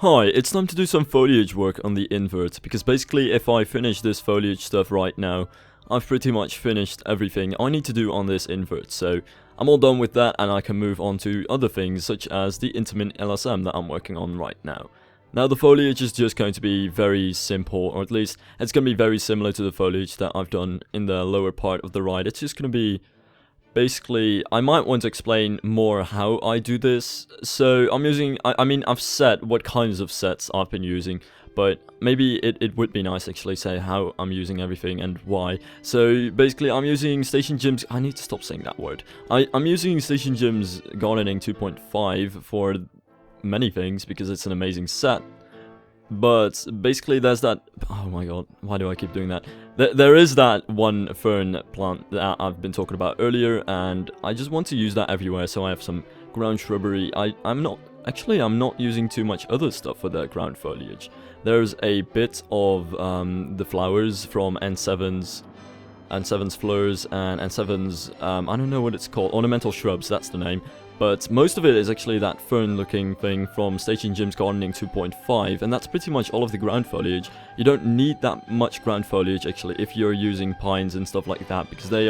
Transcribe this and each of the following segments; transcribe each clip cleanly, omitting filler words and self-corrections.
Hi, it's time to do some foliage work on the invert, because basically if I finish this foliage stuff right now, I've pretty much finished everything I need to do on this invert, so I'm all done with that and I can move on to other things such as the intermittent LSM that I'm working on right now. Now the foliage is just going to be very simple, or at least it's going to be very similar to the foliage that I've done in the lower part of the ride. It's just going to be basically, I might want to explain more how I do this. So I'm using, I mean, I've set what kinds of sets I've been using, but maybe it would be nice actually say how I'm using everything and why. So basically I'm using Station Gym's, I need to stop saying that word. I'm using Station Gym's Gardening 2.5 for many things because it's an amazing set. But basically there's that, oh my god, why do I keep doing that? There is that one fern plant that I've been talking about earlier, and I just want to use that everywhere, so I have some ground shrubbery. I'm not using too much other stuff for the ground foliage. There's a bit of the flowers from N7's flowers and N7's, I don't know what it's called, Ornamental Shrubs, that's the name. But most of it is actually that fern-looking thing from Station Gym's Gardening 2.5, and that's pretty much all of the ground foliage. You don't need that much ground foliage actually if you're using pines and stuff like that, because they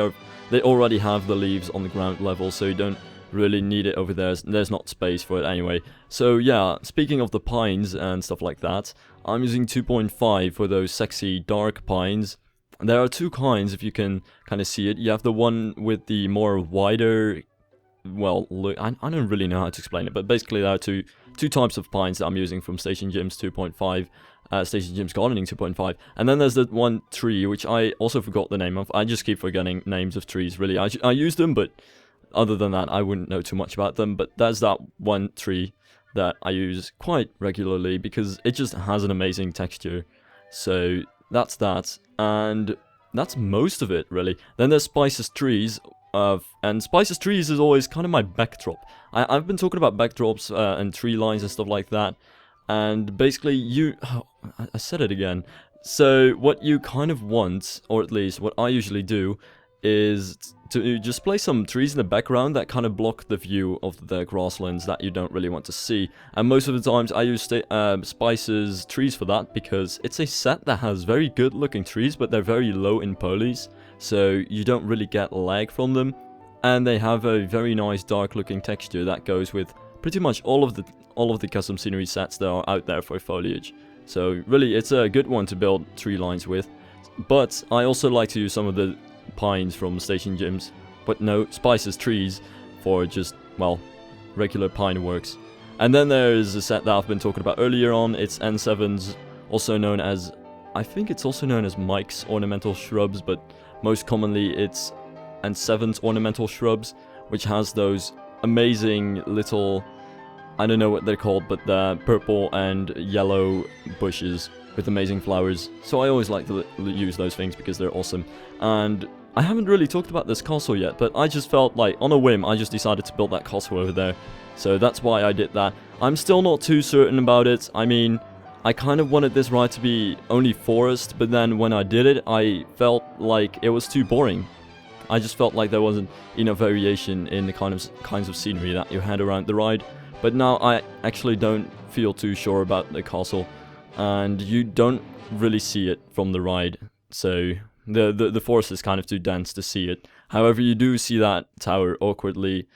already have the leaves on the ground level, so you don't really need it over there. There's not space for it anyway. So yeah, speaking of the pines and stuff like that, I'm using 2.5 for those sexy dark pines. There are two kinds, if you can kind of see it. You have the one with the more wider, well, look, I don't really know how to explain it, but basically there are two types of pines that I'm using from Station Gym's 2.5, Station Gym's Gardening 2.5, and then there's that one tree, which I also forgot the name of. I just keep forgetting names of trees, really. I use them, but other than that, I wouldn't know too much about them, but there's that one tree that I use quite regularly because it just has an amazing texture. So that's that, and that's most of it, really. Then there's Spice's trees. And Spice's trees is always kind of my backdrop. I've been talking about backdrops and tree lines and stuff like that. And basically I said it again. So what you kind of want, or at least what I usually do, is to just place some trees in the background that kind of block the view of the grasslands that you don't really want to see. And most of the times I use Spice's trees for that, because it's a set that has very good looking trees, but they're very low in polys, so you don't really get lag from them. And they have a very nice dark looking texture that goes with pretty much all of the custom scenery sets that are out there for foliage. So really it's a good one to build tree lines with. But I also like to use some of the pines from Station Gym's, but no, Spice's trees for just, well, regular pine works. And then there's a set that I've been talking about earlier on. It's N7's, also known as, I think it's also known as Mike's Ornamental Shrubs, but most commonly it's N7's Ornamental Shrubs, which has those amazing little, I don't know what they're called, but the purple and yellow bushes with amazing flowers. So I always like to use those things because they're awesome. And I haven't really talked about this castle yet, but I just felt like, on a whim, I just decided to build that castle over there. So that's why I did that. I'm still not too certain about it. I mean, I kind of wanted this ride to be only forest, but then when I did it, I felt like it was too boring. I just felt like there wasn't enough variation in the kinds of scenery that you had around the ride. But now I actually don't feel too sure about the castle, and you don't really see it from the ride. So the forest is kind of too dense to see it. However, you do see that tower awkwardly,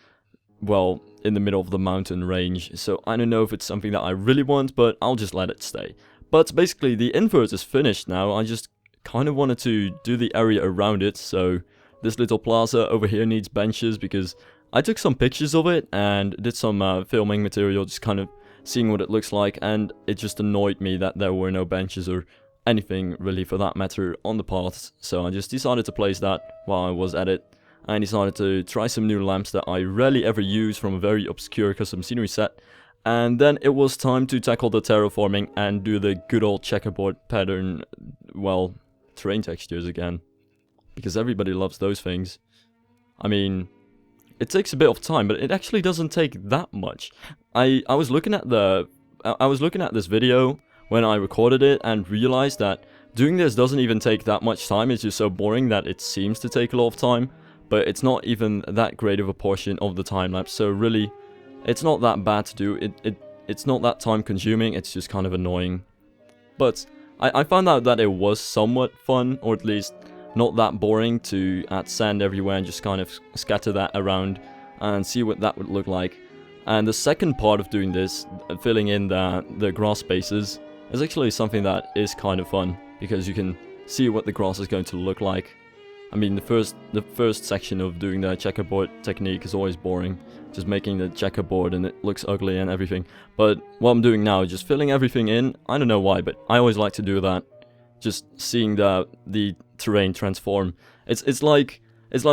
well, in the middle of the mountain range. So I don't know if it's something that I really want, but I'll just let it stay. But basically the invert is finished now. I just kind of wanted to do the area around it. So this little plaza over here needs benches because I took some pictures of it and did some filming material, just kind of seeing what it looks like, and it just annoyed me that there were no benches or anything really for that matter on the paths. So I just decided to place that while I was at it. I decided to try some new lamps that I rarely ever use from a very obscure custom scenery set. And then it was time to tackle the terraforming and do the good old checkerboard pattern, well, terrain textures again. Because everybody loves those things. I mean, it takes a bit of time, but it actually doesn't take that much. I was looking at this video when I recorded it and realized that doing this doesn't even take that much time. It's just so boring that it seems to take a lot of time, but it's not even that great of a portion of the time lapse. So really, it's not that bad to do. it's not that time consuming, it's just kind of annoying. But I found out that it was somewhat fun, or at least not that boring, to add sand everywhere and just kind of scatter that around and see what that would look like. And the second part of doing this, filling in the grass spaces, is actually something that is kind of fun, because you can see what the grass is going to look like. I mean, the first section of doing the checkerboard technique is always boring, just making the checkerboard and it looks ugly and everything. But what I'm doing now is just filling everything in. I don't know why, but I always like to do that. Just seeing the terrain transform. It's like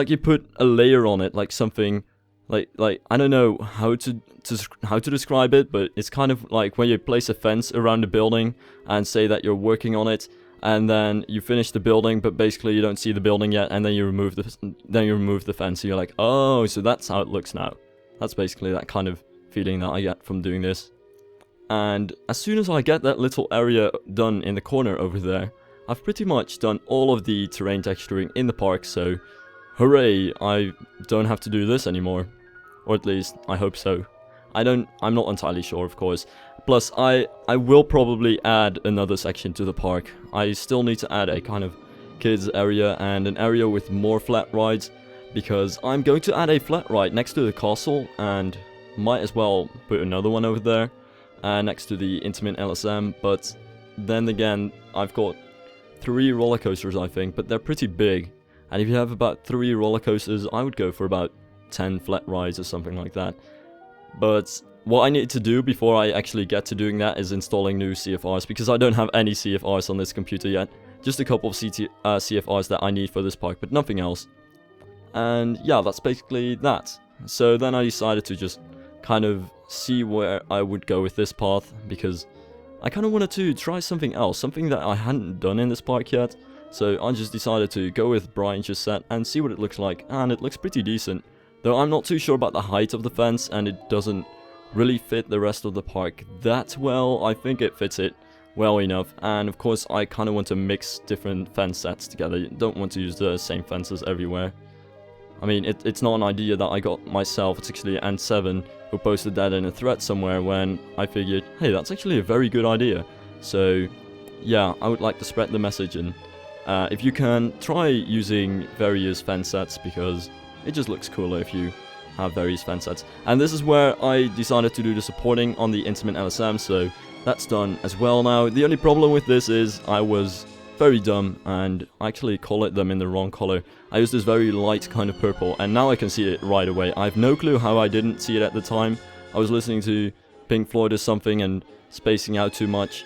you put a layer on it, like something, like I don't know how to describe it, but it's kind of like when you place a fence around a building and say that you're working on it. And then you finish the building, but basically you don't see the building yet, and then you remove the fence, and you're like, oh, so that's how it looks now. That's basically that kind of feeling that I get from doing this. And as soon as I get that little area done in the corner over there, I've pretty much done all of the terrain texturing in the park, so hooray, I don't have to do this anymore. Or at least, I hope so. I'm not entirely sure, of course. Plus, I will probably add another section to the park. I still need to add a kind of kids area and an area with more flat rides, because I'm going to add a flat ride next to the castle, and might as well put another one over there, next to the Intimate LSM. But then again, I've got 3 roller coasters, I think, but they're pretty big. And if you have about 3 roller coasters, I would go for about 10 flat rides or something like that. But what I need to do before I actually get to doing that is installing new CFRs, because I don't have any CFRs on this computer yet. Just a couple of CFRs that I need for this park, but nothing else. And yeah, that's basically that. So then I decided to just kind of see where I would go with this path, because I kind of wanted to try something else, something that I hadn't done in this park yet. So I just decided to go with Brian just said and see what it looks like, and it looks pretty decent. Though I'm not too sure about the height of the fence, and it doesn't really fit the rest of the park that well. I think it fits it well enough, and of course I kind of want to mix different fence sets together. You don't want to use the same fences everywhere. I mean, it's not an idea that I got myself, it's actually Ant7 who posted that in a thread somewhere when I figured, hey, that's actually a very good idea. So yeah, I would like to spread the message, and if you can, try using various fence sets, because it just looks cooler if you have various fence sets. And this is where I decided to do the supporting on the Intimate LSM, so that's done as well now. The only problem with this is I was very dumb and I actually colored them in the wrong color. I used this very light kind of purple, and now I can see it right away. I have no clue how I didn't see it at the time. I was listening to Pink Floyd or something and spacing out too much.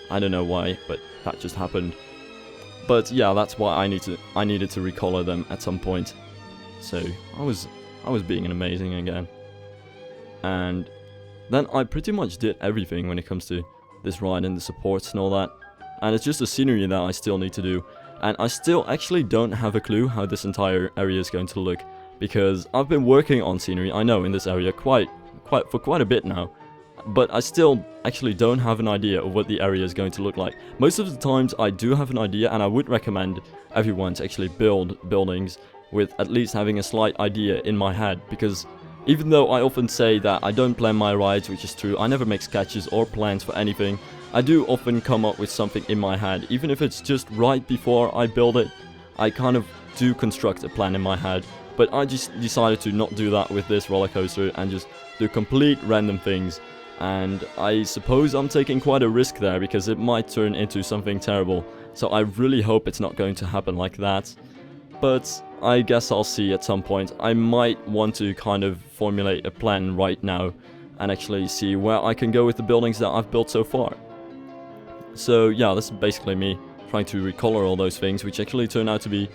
I don't know why, but that just happened. But yeah, that's why I needed to recolor them at some point. So I was being an amazing again. And then I pretty much did everything when it comes to this ride and the supports and all that. And it's just the scenery that I still need to do. And I still actually don't have a clue how this entire area is going to look, because I've been working on scenery, I know, in this area for quite a bit now. But I still actually don't have an idea of what the area is going to look like. Most of the times I do have an idea, and I would recommend everyone to actually build buildings with at least having a slight idea in my head, because even though I often say that I don't plan my rides, which is true, I never make sketches or plans for anything, I do often come up with something in my head. Even if it's just right before I build it, I kind of do construct a plan in my head. But I just decided to not do that with this roller coaster and just do complete random things. And I suppose I'm taking quite a risk there, because it might turn into something terrible. So I really hope it's not going to happen like that. But I guess I'll see at some point. I might want to kind of formulate a plan right now and actually see where I can go with the buildings that I've built so far. So yeah, this is basically me trying to recolor all those things, which actually turned out to be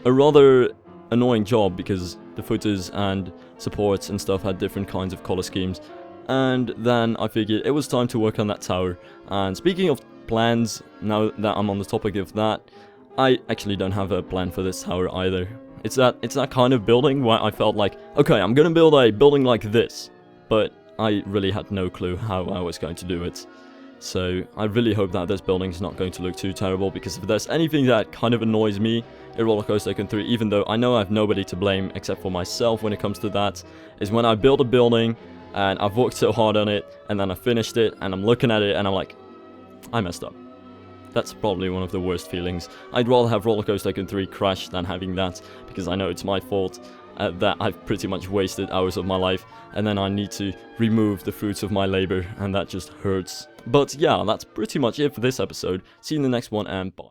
a rather annoying job, because the footers and supports and stuff had different kinds of color schemes. And then I figured it was time to work on that tower. And speaking of plans, now that I'm on the topic of that, I actually don't have a plan for this tower either. It's that kind of building where I felt like, okay, I'm gonna build a building like this, but I really had no clue how I was going to do it. So I really hope that this building is not going to look too terrible, because if there's anything that kind of annoys me in Roller Coaster Tycoon 3, even though I know I have nobody to blame except for myself when it comes to that, is when I build a building and I've worked so hard on it, and then I finished it, and I'm looking at it, and I'm like, I messed up. That's probably one of the worst feelings. I'd rather have Roller Coaster Tycoon 3 crash than having that, because I know it's my fault that I've pretty much wasted hours of my life, and then I need to remove the fruits of my labor, and that just hurts. But yeah, that's pretty much it for this episode. See you in the next one, and bye.